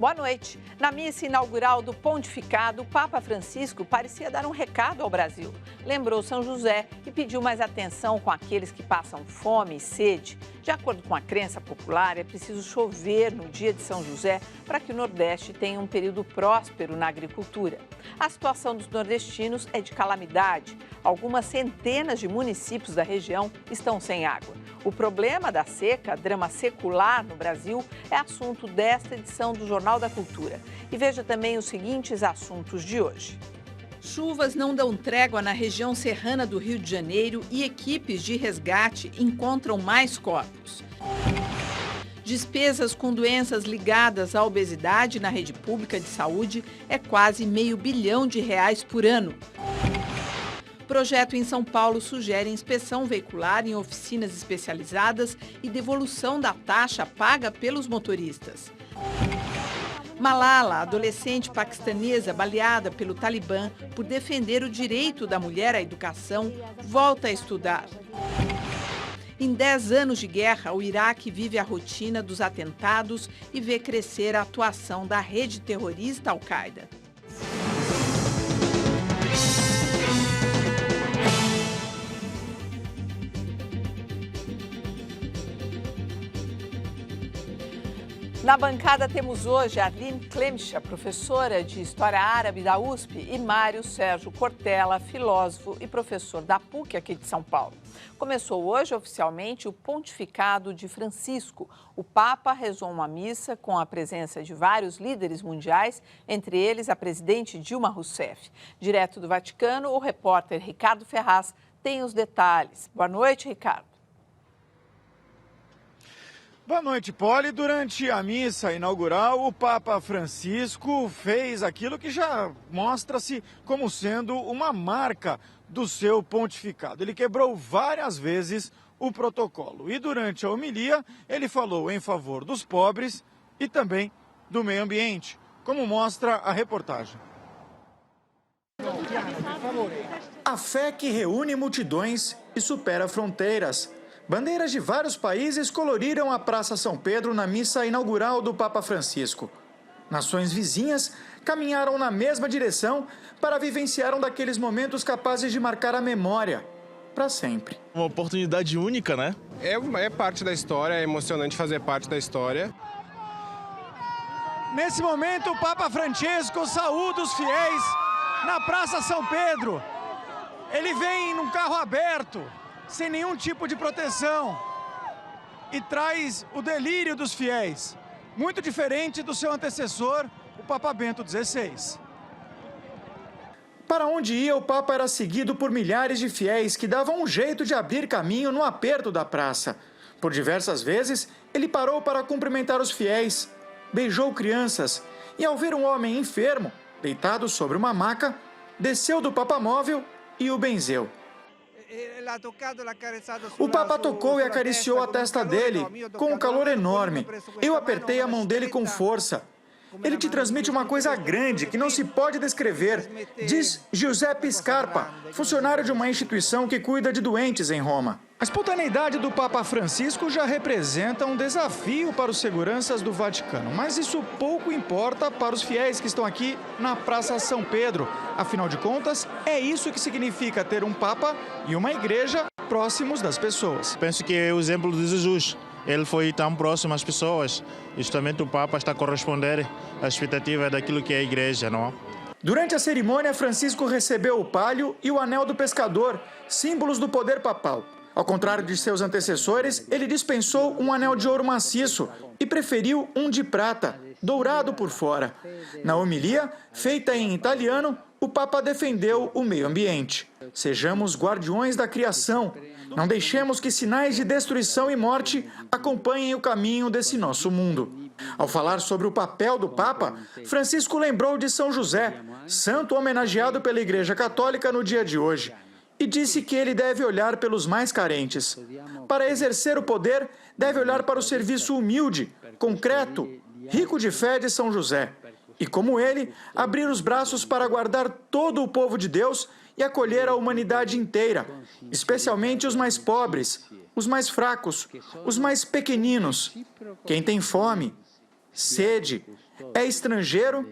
Boa noite. Na missa inaugural do pontificado, o Papa Francisco parecia dar um recado ao Brasil. Lembrou São José e pediu mais atenção com aqueles que passam fome e sede. De acordo com a crença popular, é preciso chover no dia de São José para que o Nordeste tenha um período próspero na agricultura. A situação dos nordestinos é de calamidade. Algumas centenas de municípios da região estão sem água. O problema da seca, drama secular no Brasil, é assunto desta edição do Jornal da Cultura. E veja também os seguintes assuntos de hoje. Chuvas não dão trégua na região serrana do Rio de Janeiro e equipes de resgate encontram mais corpos. Despesas com doenças ligadas à obesidade na rede pública de saúde é quase R$500 bilhão por ano. Projeto em São Paulo sugere inspeção veicular em oficinas especializadas e devolução da taxa paga pelos motoristas. Malala, adolescente paquistanesa baleada pelo Talibã por defender o direito da mulher à educação, volta a estudar. Em 10 anos de guerra, o Iraque vive a rotina dos atentados e vê crescer a atuação da rede terrorista Al-Qaeda. Na bancada temos hoje a Arline Clemcha, professora de História Árabe da USP, e Mário Sérgio Cortella, filósofo e professor da PUC aqui de São Paulo. Começou hoje oficialmente o pontificado de Francisco. O Papa rezou uma missa com a presença de vários líderes mundiais, entre eles a presidente Dilma Rousseff. Direto do Vaticano, o repórter Ricardo Ferraz tem os detalhes. Boa noite, Ricardo. Boa noite, Poli. Durante a missa inaugural, o Papa Francisco fez aquilo que já mostra-se como sendo uma marca do seu pontificado. Ele quebrou várias vezes o protocolo e durante a homilia ele falou em favor dos pobres e também do meio ambiente, como mostra a reportagem. A fé que reúne multidões e supera fronteiras. Bandeiras de vários países coloriram a Praça São Pedro na missa inaugural do Papa Francisco. Nações vizinhas caminharam na mesma direção para vivenciar um daqueles momentos capazes de marcar a memória para sempre. Uma oportunidade única, né? É parte da história, é emocionante fazer parte da história. Nesse momento, o Papa Francisco saúda os fiéis na Praça São Pedro. Ele vem num carro aberto, sem nenhum tipo de proteção, e traz o delírio dos fiéis, muito diferente do seu antecessor, o Papa Bento XVI. Para onde ia, o Papa era seguido por milhares de fiéis que davam um jeito de abrir caminho no aperto da praça. Por diversas vezes, ele parou para cumprimentar os fiéis, beijou crianças e, ao ver um homem enfermo, deitado sobre uma maca, desceu do papamóvel e o benzeu. O Papa tocou e acariciou a testa dele com um calor enorme. Eu apertei a mão dele com força. Ele te transmite uma coisa grande que não se pode descrever, diz Giuseppe Scarpa, funcionário de uma instituição que cuida de doentes em Roma. A espontaneidade do Papa Francisco já representa um desafio para os seguranças do Vaticano, mas isso pouco importa para os fiéis que estão aqui na Praça São Pedro. Afinal de contas, é isso que significa ter um Papa e uma igreja próximos das pessoas. Penso que é o exemplo de Jesus. Ele foi tão próximo às pessoas. Justamente o Papa está a corresponder às expectativas daquilo que é a igreja, não é? Durante a cerimônia, Francisco recebeu o palio e o anel do pescador, símbolos do poder papal. Ao contrário de seus antecessores, ele dispensou um anel de ouro maciço e preferiu um de prata, dourado por fora. Na homilia, feita em italiano, o Papa defendeu o meio ambiente. Sejamos guardiões da criação. Não deixemos que sinais de destruição e morte acompanhem o caminho desse nosso mundo. Ao falar sobre o papel do Papa, Francisco lembrou de São José, santo homenageado pela Igreja Católica no dia de hoje, e disse que ele deve olhar pelos mais carentes. Para exercer o poder, deve olhar para o serviço humilde, concreto, rico de fé de São José. E como ele, abrir os braços para guardar todo o povo de Deus e acolher a humanidade inteira, especialmente os mais pobres, os mais fracos, os mais pequeninos, quem tem fome sede, é estrangeiro,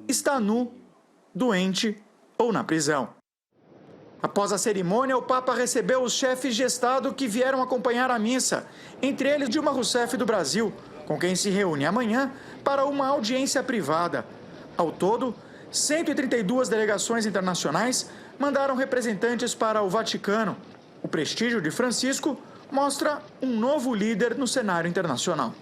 está nu, doente ou na prisão. Após a cerimônia, o Papa recebeu os chefes de Estado que vieram acompanhar a missa, entre eles Dilma Rousseff do Brasil, com quem se reúne amanhã para uma audiência privada. Ao todo, 132 delegações internacionais mandaram representantes para o Vaticano. O prestígio de Francisco mostra um novo líder no cenário internacional.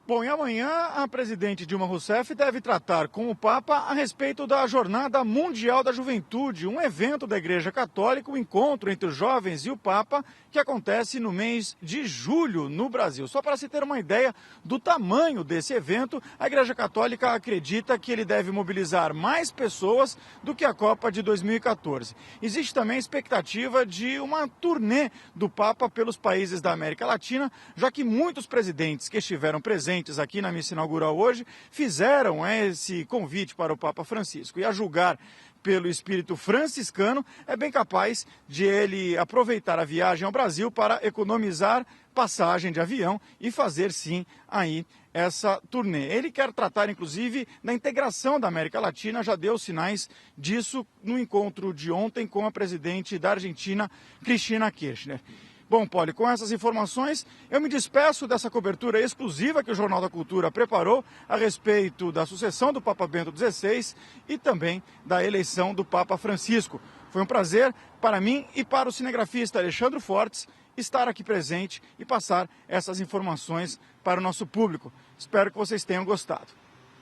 Bom, e amanhã a presidente Dilma Rousseff deve tratar com o Papa a respeito da Jornada Mundial da Juventude, um evento da Igreja Católica, um encontro entre os jovens e o Papa, que acontece no mês de julho no Brasil. Só para se ter uma ideia do tamanho desse evento, a Igreja Católica acredita que ele deve mobilizar mais pessoas do que a Copa de 2014. Existe também a expectativa de uma turnê do Papa pelos países da América Latina, já que muitos presidentes que estiveram presentes aqui na missa inaugural hoje fizeram esse convite para o Papa Francisco. E a julgar pelo espírito franciscano, é bem capaz de ele aproveitar a viagem ao Brasil para economizar passagem de avião e fazer sim aí essa turnê. Ele quer tratar inclusive da integração da América Latina, já deu sinais disso no encontro de ontem com a presidente da Argentina, Cristina Kirchner. Bom, Poli, com essas informações, eu me despeço dessa cobertura exclusiva que o Jornal da Cultura preparou a respeito da sucessão do Papa Bento XVI e também da eleição do Papa Francisco. Foi um prazer para mim e para o cinegrafista Alexandre Fortes estar aqui presente e passar essas informações para o nosso público. Espero que vocês tenham gostado.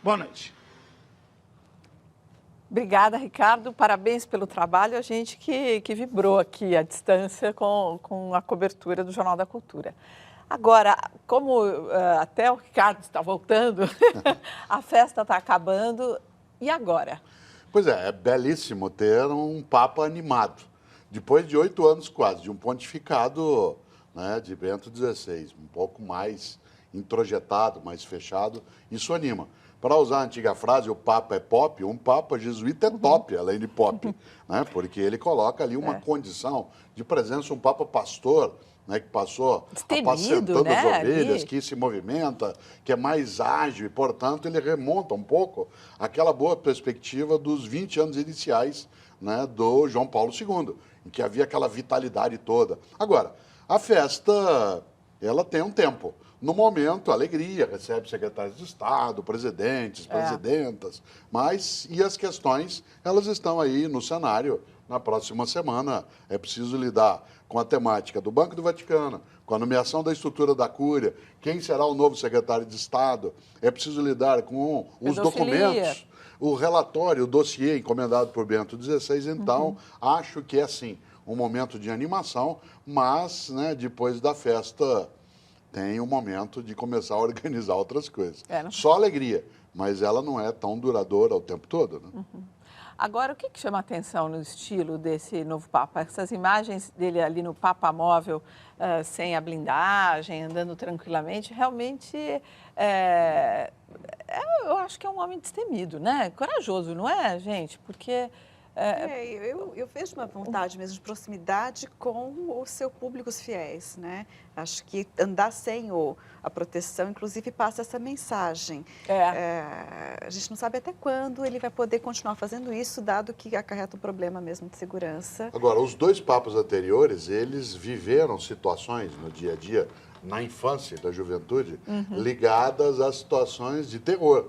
Boa noite. Obrigada, Ricardo. Parabéns pelo trabalho. A gente que vibrou aqui à distância com a cobertura do Jornal da Cultura. Agora, como até o Ricardo está voltando, a festa está acabando. E agora? Pois é belíssimo ter um Papa animado. Depois de 8 anos quase, de um pontificado, né, de Bento XVI, um pouco mais introjetado, mais fechado, isso anima. Para usar a antiga frase, o Papa é pop, um Papa jesuíta é top, além de pop, né? Porque ele coloca ali uma condição de presença, um Papa pastor, né, que passou apacentando as ovelhas, que se movimenta, que é mais ágil e, portanto, ele remonta um pouco aquela boa perspectiva dos 20 anos iniciais, né, do João Paulo II, em que havia aquela vitalidade toda. Agora, a festa, ela tem um tempo. No momento, alegria, recebe secretários de Estado, presidentes, presidentas, mas e as questões, elas estão aí no cenário. Na próxima semana é preciso lidar com a temática do Banco do Vaticano, com a nomeação da estrutura da Cúria, quem será o novo secretário de Estado, é preciso lidar com os documentos, o relatório, o dossiê encomendado por Bento XVI, então acho que é sim um momento de animação, mas, né, depois da festa tem um momento de começar a organizar outras coisas. Só alegria, mas ela não é tão duradoura o tempo todo, né? Agora, o que chama a atenção no estilo desse novo Papa? Essas imagens dele ali no Papa móvel, sem a blindagem, andando tranquilamente, realmente, eu acho que é um homem destemido, né? Corajoso, não é, gente? Porque... Eu vejo uma vontade mesmo de proximidade com o seu público, os fiéis, né? Acho que andar sem a proteção, inclusive, passa essa mensagem. A gente não sabe até quando ele vai poder continuar fazendo isso, dado que acarreta um problema mesmo de segurança. Agora, os 2 papas anteriores, eles viveram situações no dia a dia, na infância, da juventude, ligadas a situações de terror.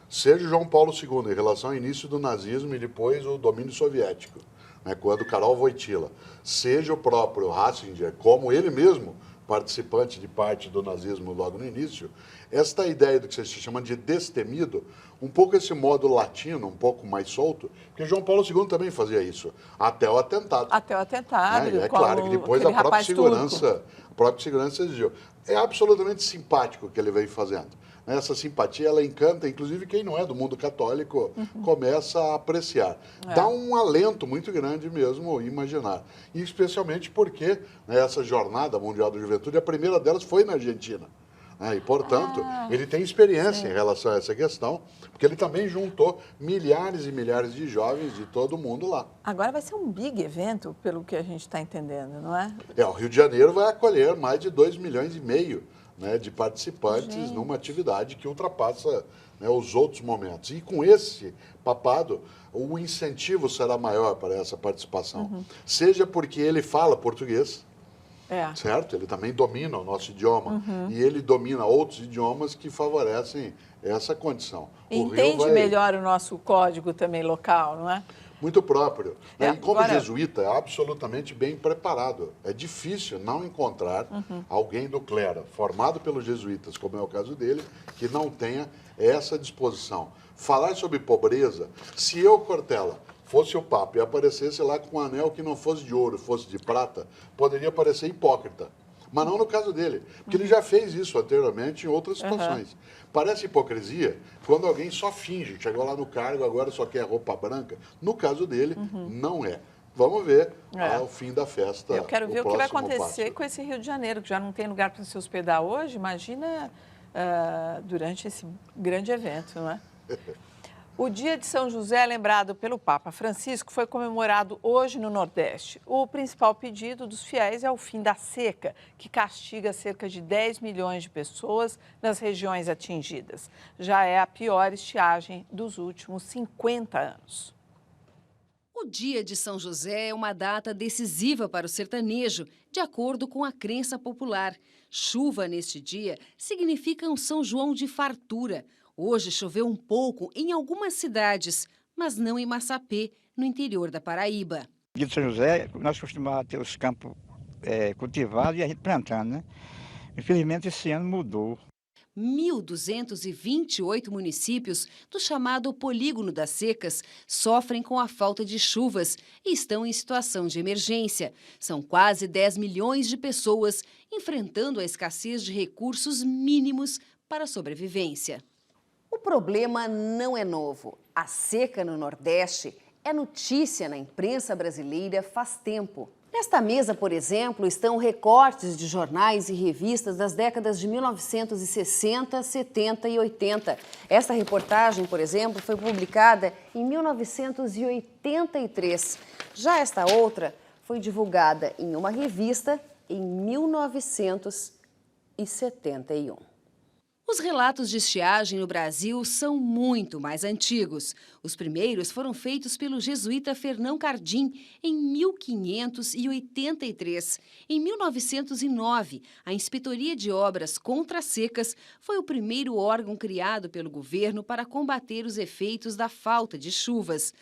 Seja João Paulo II, em relação ao início do nazismo e depois o domínio soviético, né, quando Karol Wojtyła, seja o próprio Ratzinger, como ele mesmo, participante de parte do nazismo logo no início, esta ideia do que você chama de destemido, um pouco esse modo latino, um pouco mais solto, porque João Paulo II também fazia isso, até o atentado. Até o atentado. É claro que depois a própria segurança exigiu. É absolutamente simpático o que ele vem fazendo. Essa simpatia, ela encanta, inclusive quem não é do mundo católico começa a apreciar. Dá um alento muito grande mesmo imaginar. E especialmente porque, né, essa Jornada Mundial da Juventude, a primeira delas foi na Argentina. E, portanto, ele tem experiência em relação a essa questão, porque ele também juntou milhares e milhares de jovens de todo mundo lá. Agora vai ser um big evento, pelo que a gente está entendendo, não é? O Rio de Janeiro vai acolher mais de 2,5 milhões, né, de participantes numa atividade que ultrapassa, né, os outros momentos. E com esse papado, o incentivo será maior para essa participação. Seja porque ele fala português, certo? Ele também domina o nosso idioma. E ele domina outros idiomas que favorecem essa condição. Entende melhor o nosso código também local, não é? Muito próprio. E como jesuíta, é absolutamente bem preparado. É difícil não encontrar alguém do clero, formado pelos jesuítas, como é o caso dele, que não tenha essa disposição. Falar sobre pobreza, se eu, Cortella, fosse o Papa e aparecesse lá com um anel que não fosse de ouro, fosse de prata, poderia parecer hipócrita. Mas não no caso dele, porque ele já fez isso anteriormente em outras situações. Parece hipocrisia quando alguém só finge, chegou lá no cargo, agora só quer roupa branca. No caso dele, não é. Vamos ver ao fim da festa. Eu quero ver o que vai acontecer com esse Rio de Janeiro, que já não tem lugar para se hospedar hoje. Imagina durante esse grande evento, não é? O Dia de São José, lembrado pelo Papa Francisco, foi comemorado hoje no Nordeste. O principal pedido dos fiéis é o fim da seca, que castiga cerca de 10 milhões de pessoas nas regiões atingidas. Já é a pior estiagem dos últimos 50 anos. O Dia de São José é uma data decisiva para o sertanejo, de acordo com a crença popular. Chuva neste dia significa um São João de fartura. Hoje choveu um pouco em algumas cidades, mas não em Massapê, no interior da Paraíba. No dia de São José, nós costumávamos ter os campos cultivados e a gente plantando, né? Infelizmente, esse ano mudou. 1.228 municípios do chamado Polígono das Secas sofrem com a falta de chuvas e estão em situação de emergência. São quase 10 milhões de pessoas enfrentando a escassez de recursos mínimos para a sobrevivência. O problema não é novo. A seca no Nordeste é notícia na imprensa brasileira faz tempo. Nesta mesa, por exemplo, estão recortes de jornais e revistas das décadas de 1960, 70 e 80. Esta reportagem, por exemplo, foi publicada em 1983. Já esta outra foi divulgada em uma revista em 1971. Os relatos de estiagem no Brasil são muito mais antigos. Os primeiros foram feitos pelo jesuíta Fernão Cardim em 1583. Em 1909, a Inspetoria de Obras contra Secas foi o primeiro órgão criado pelo governo para combater os efeitos da falta de chuvas.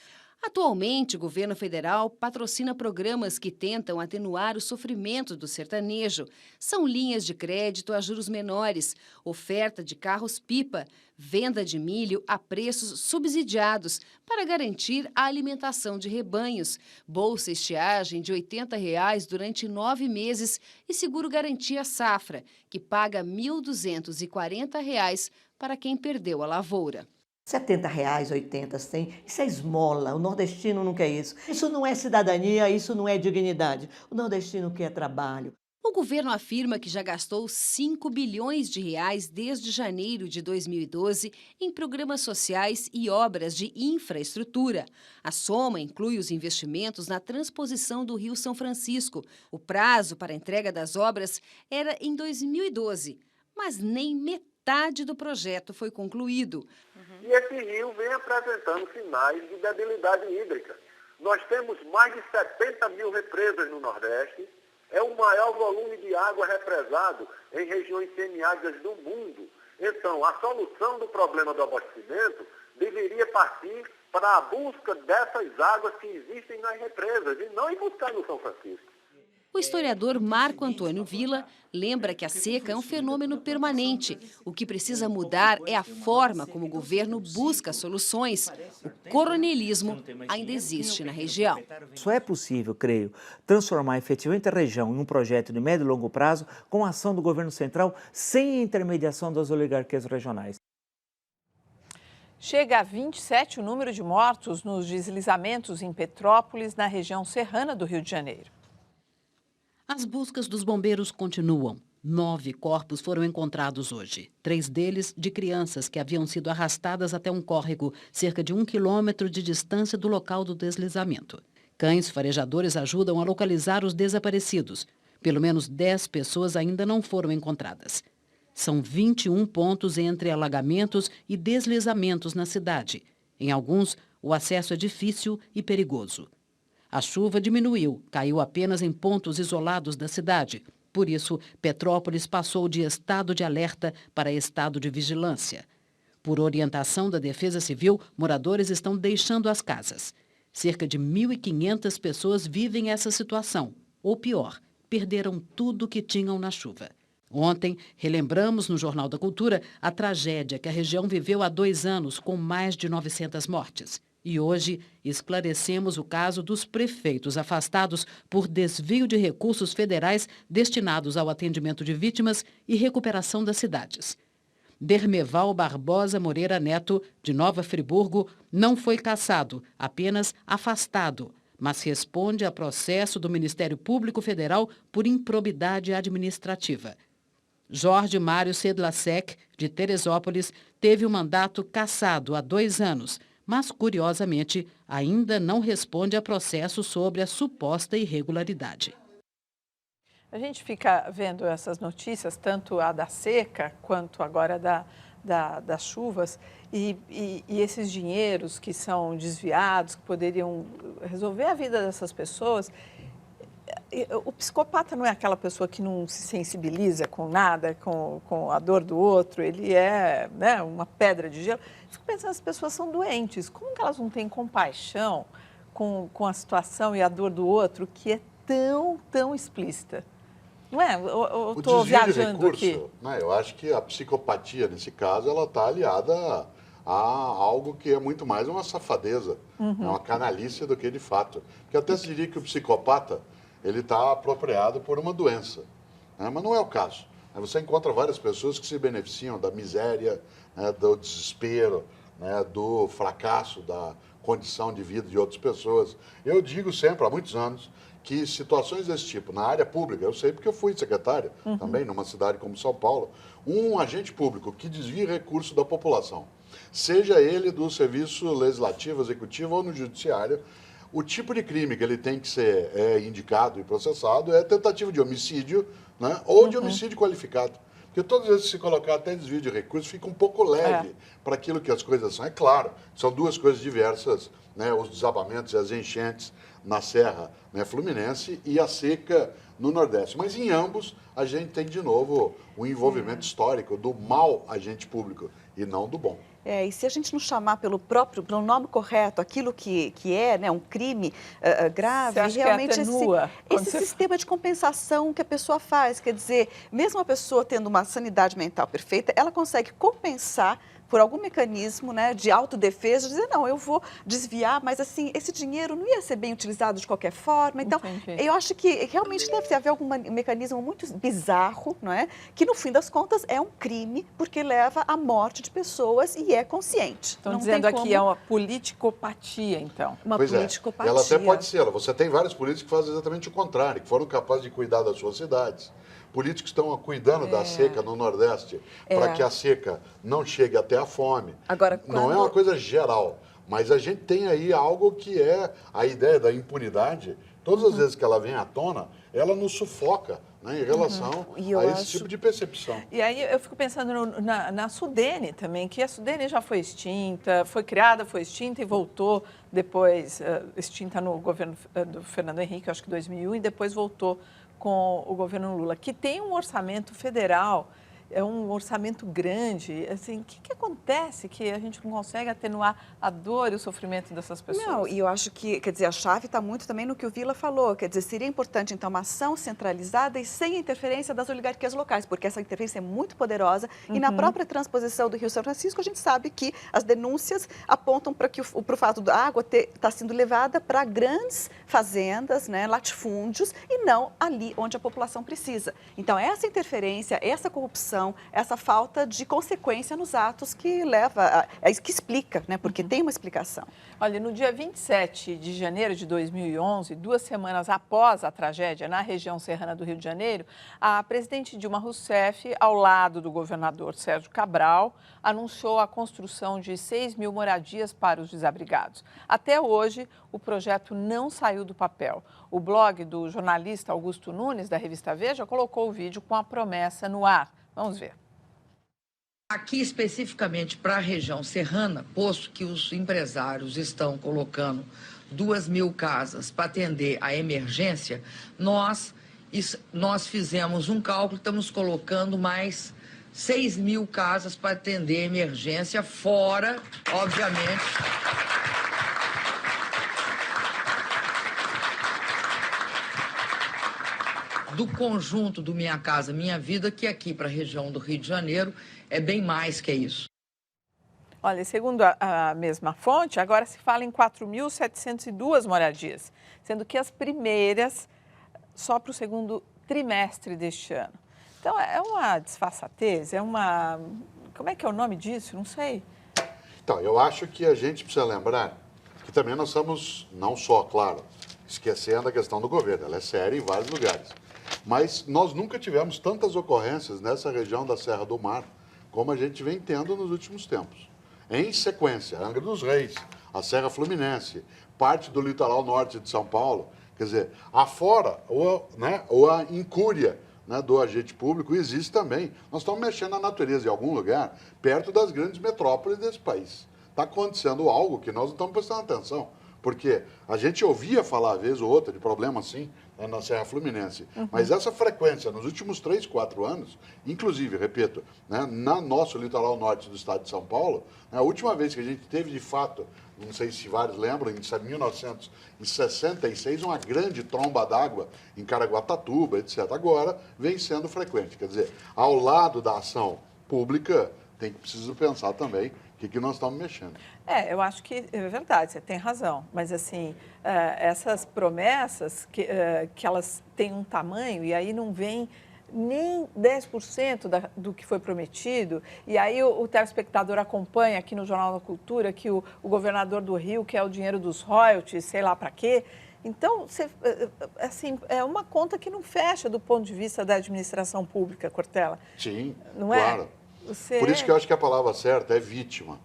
Atualmente, o governo federal patrocina programas que tentam atenuar o sofrimento do sertanejo. São linhas de crédito a juros menores, oferta de carros-pipa, venda de milho a preços subsidiados para garantir a alimentação de rebanhos, bolsa estiagem de R$ 80 durante 9 meses e seguro-garantia safra, que paga R$ 1.240 para quem perdeu a lavoura. R$ 70, 80, 100, isso é esmola, o nordestino não quer isso. Isso não é cidadania, isso não é dignidade. O nordestino quer trabalho. O governo afirma que já gastou 5 bilhões de reais desde janeiro de 2012 em programas sociais e obras de infraestrutura. A soma inclui os investimentos na transposição do Rio São Francisco. O prazo para a entrega das obras era em 2012, mas nem metade do projeto foi concluído. E esse rio vem apresentando sinais de debilidade hídrica. Nós temos mais de 70 mil represas no Nordeste. É o maior volume de água represado em regiões semiáridas do mundo. Então, a solução do problema do abastecimento deveria partir para a busca dessas águas que existem nas represas e não ir buscar no São Francisco. O historiador Marco Antônio Villa lembra que a seca é um fenômeno permanente. O que precisa mudar é a forma como o governo busca soluções. O coronelismo ainda existe na região. Só é possível, creio, transformar efetivamente a região em um projeto de médio e longo prazo com a ação do governo central sem a intermediação das oligarquias regionais. Chega a 27 o número de mortos nos deslizamentos em Petrópolis, na região serrana do Rio de Janeiro. As buscas dos bombeiros continuam. 9 corpos foram encontrados hoje. 3 deles de crianças que haviam sido arrastadas até um córrego, cerca de 1 quilômetro de distância do local do deslizamento. Cães farejadores ajudam a localizar os desaparecidos. Pelo menos 10 pessoas ainda não foram encontradas. São 21 pontos entre alagamentos e deslizamentos na cidade. Em alguns, o acesso é difícil e perigoso. A chuva diminuiu, caiu apenas em pontos isolados da cidade. Por isso, Petrópolis passou de estado de alerta para estado de vigilância. Por orientação da Defesa Civil, moradores estão deixando as casas. Cerca de 1.500 pessoas vivem essa situação. Ou pior, perderam tudo que tinham na chuva. Ontem, relembramos no Jornal da Cultura a tragédia que a região viveu há 2 anos, com mais de 900 mortes. E hoje, esclarecemos o caso dos prefeitos afastados por desvio de recursos federais destinados ao atendimento de vítimas e recuperação das cidades. Dermeval Barbosa Moreira Neto, de Nova Friburgo, não foi cassado, apenas afastado, mas responde a processo do Ministério Público Federal por improbidade administrativa. Jorge Mário Sedlacek, de Teresópolis, teve o mandato cassado há 2 anos, mas, curiosamente, ainda não responde a processo sobre a suposta irregularidade. A gente fica vendo essas notícias, tanto a da seca quanto agora das chuvas, e esses dinheiros que são desviados, que poderiam resolver a vida dessas pessoas. O psicopata não é aquela pessoa que não se sensibiliza com nada, com a dor do outro, ele é, né, uma pedra de gelo. Fico pensando, as pessoas são doentes, como que elas não têm compaixão com a situação e a dor do outro, que é tão explícita? Não é? Eu estou viajando aqui. Né, eu acho que a psicopatia, nesse caso, ela está aliada a algo que é muito mais uma safadeza, uma canalice do que de fato. Porque até se diria que o psicopata ele está apropriado por uma doença, né? Mas não é o caso. Você encontra várias pessoas que se beneficiam da miséria, né, do desespero, né, do fracasso, da condição de vida de outras pessoas. Eu digo sempre, há muitos anos, que situações desse tipo, na área pública, eu sei porque eu fui secretário também, numa cidade como São Paulo, um agente público que desvia recursos da população, seja ele do serviço legislativo, executivo ou no judiciário, o tipo de crime que ele tem que ser indicado e processado é tentativa de homicídio, né, ou de homicídio qualificado. Porque todas as vezes que se colocar até desvio de recursos, fica um pouco leve para aquilo que as coisas são. É claro, são duas coisas diversas, né, os desabamentos e as enchentes na Serra, né, Fluminense e a seca no Nordeste. Mas em ambos a gente tem de novo o envolvimento histórico do mau agente público e não do bom. E se a gente não chamar pelo nome correto aquilo que é, né, um crime grave, realmente esse sistema de compensação que a pessoa faz, quer dizer, mesmo a pessoa tendo uma sanidade mental perfeita, ela consegue compensar por algum mecanismo, né, de autodefesa, dizer, não, eu vou desviar, mas assim, esse dinheiro não ia ser bem utilizado de qualquer forma. Então, eu acho que realmente deve haver algum mecanismo muito bizarro, não é? Que no fim das contas é um crime, porque leva à morte de pessoas e é consciente. Estão dizendo aqui, é uma politicopatia, então. Uma politicopatia. Ela até pode ser, você tem vários políticos que fazem exatamente o contrário, que foram capazes de cuidar das suas cidades. Políticos estão cuidando da seca no Nordeste para que a seca não chegue até a fome. Agora, não é uma coisa geral, mas a gente tem aí algo que é a ideia da impunidade. Todas as vezes que ela vem à tona, ela nos sufoca, né, em relação a esse tipo de percepção. E aí eu fico pensando na Sudene também, que a Sudene já foi extinta, foi criada, foi extinta e voltou depois, extinta no governo do Fernando Henrique, acho que 2001, e depois voltou com o governo Lula, que tem um orçamento federal, é um orçamento grande. Assim, o que acontece que a gente não consegue atenuar a dor e o sofrimento dessas pessoas? Não, e eu acho que, quer dizer, a chave está muito também no que o Vila falou, quer dizer, seria importante, então, uma ação centralizada e sem interferência das oligarquias locais, porque essa interferência é muito poderosa e na própria transposição do Rio São Francisco, a gente sabe que as denúncias apontam para o fato da água estar sendo levada para grandes fazendas, né, latifúndios, e não ali onde a população precisa. Então, essa interferência, essa corrupção, Então, essa falta de consequência nos atos que leva, que explica, né? Porque tem uma explicação. Olha, no dia 27 de janeiro de 2011, 2 semanas após a tragédia na região serrana do Rio de Janeiro, a presidente Dilma Rousseff, ao lado do governador Sérgio Cabral, anunciou a construção de 6.000 moradias para os desabrigados. Até hoje, o projeto não saiu do papel. O blog do jornalista Augusto Nunes, da revista Veja, colocou o vídeo com a promessa no ar. Vamos ver. Aqui, especificamente para a região serrana, posto que os empresários estão colocando 2.000 casas para atender a emergência, nós fizemos um cálculo, estamos colocando mais 6.000 casas para atender a emergência, fora, obviamente, do conjunto do Minha Casa Minha Vida, que aqui para a região do Rio de Janeiro é bem mais que isso. Olha, segundo a mesma fonte, agora se fala em 4.702 moradias, sendo que as primeiras só para o segundo trimestre deste ano. Então, é uma disfarçatez, como é que é o nome disso? Não sei. Então, eu acho que a gente precisa lembrar que também nós estamos, não só, claro, esquecendo a questão do governo, ela é séria em vários lugares. Mas nós nunca tivemos tantas ocorrências nessa região da Serra do Mar como a gente vem tendo nos últimos tempos. Em sequência, Angra dos Reis, a Serra Fluminense, parte do litoral norte de São Paulo, quer dizer, afora ou a incúria, né, do agente público existe também. Nós estamos mexendo na natureza em algum lugar, perto das grandes metrópoles desse país. Está acontecendo algo que nós não estamos prestando atenção. Porque a gente ouvia falar, vez ou outra, de problema assim, né, na Serra Fluminense. Mas essa frequência, nos últimos 3, 4 anos, inclusive, repito, né, no nosso litoral norte do estado de São Paulo, né, a última vez que a gente teve, de fato, não sei se vários lembram, em 1966, uma grande tromba d'água em Caraguatatuba, etc. Agora, vem sendo frequente. Quer dizer, ao lado da ação pública, preciso pensar também o que nós estamos mexendo. Eu acho que é verdade, você tem razão. Mas, assim, essas promessas, que elas têm um tamanho e aí não vem nem 10% do que foi prometido. E aí o telespectador acompanha aqui no Jornal da Cultura que o governador do Rio quer o dinheiro dos royalties, sei lá para quê. Então, assim, é uma conta que não fecha do ponto de vista da administração pública, Cortella. Sim, não claro. É? Por isso que eu acho que a palavra certa é vítima.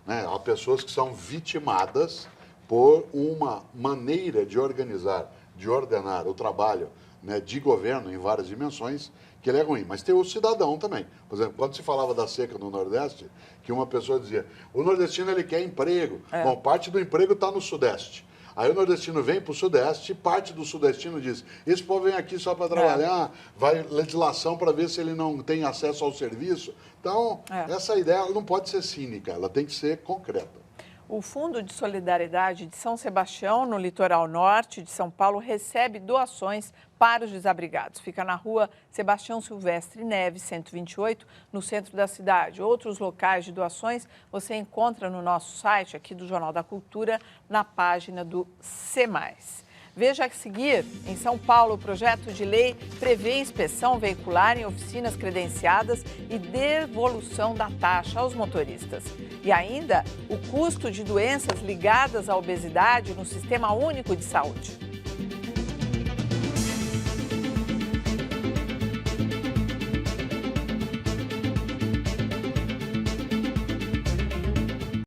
Né? Há pessoas que são vitimadas por uma maneira de organizar, de ordenar o trabalho, né, de governo em várias dimensões, que ele é ruim. Mas tem o cidadão também. Por exemplo, quando se falava da seca no Nordeste, que uma pessoa dizia, o nordestino ele quer emprego. Bom, parte do emprego está no Sudeste. Aí o nordestino vem para o Sudeste, parte do sudestino diz, esse povo vem aqui só para trabalhar, vai legislação para ver se ele não tem acesso ao serviço. Então, essa ideia ela não pode ser cínica, ela tem que ser concreta. O Fundo de Solidariedade de São Sebastião, no litoral norte de São Paulo, recebe doações para os desabrigados. Fica na rua Sebastião Silvestre Neves, 128, no centro da cidade. Outros locais de doações você encontra no nosso site, aqui do Jornal da Cultura, na página do C+. Veja a seguir, em São Paulo, o projeto de lei prevê inspeção veicular em oficinas credenciadas e devolução da taxa aos motoristas. E ainda, o custo de doenças ligadas à obesidade no Sistema Único de Saúde.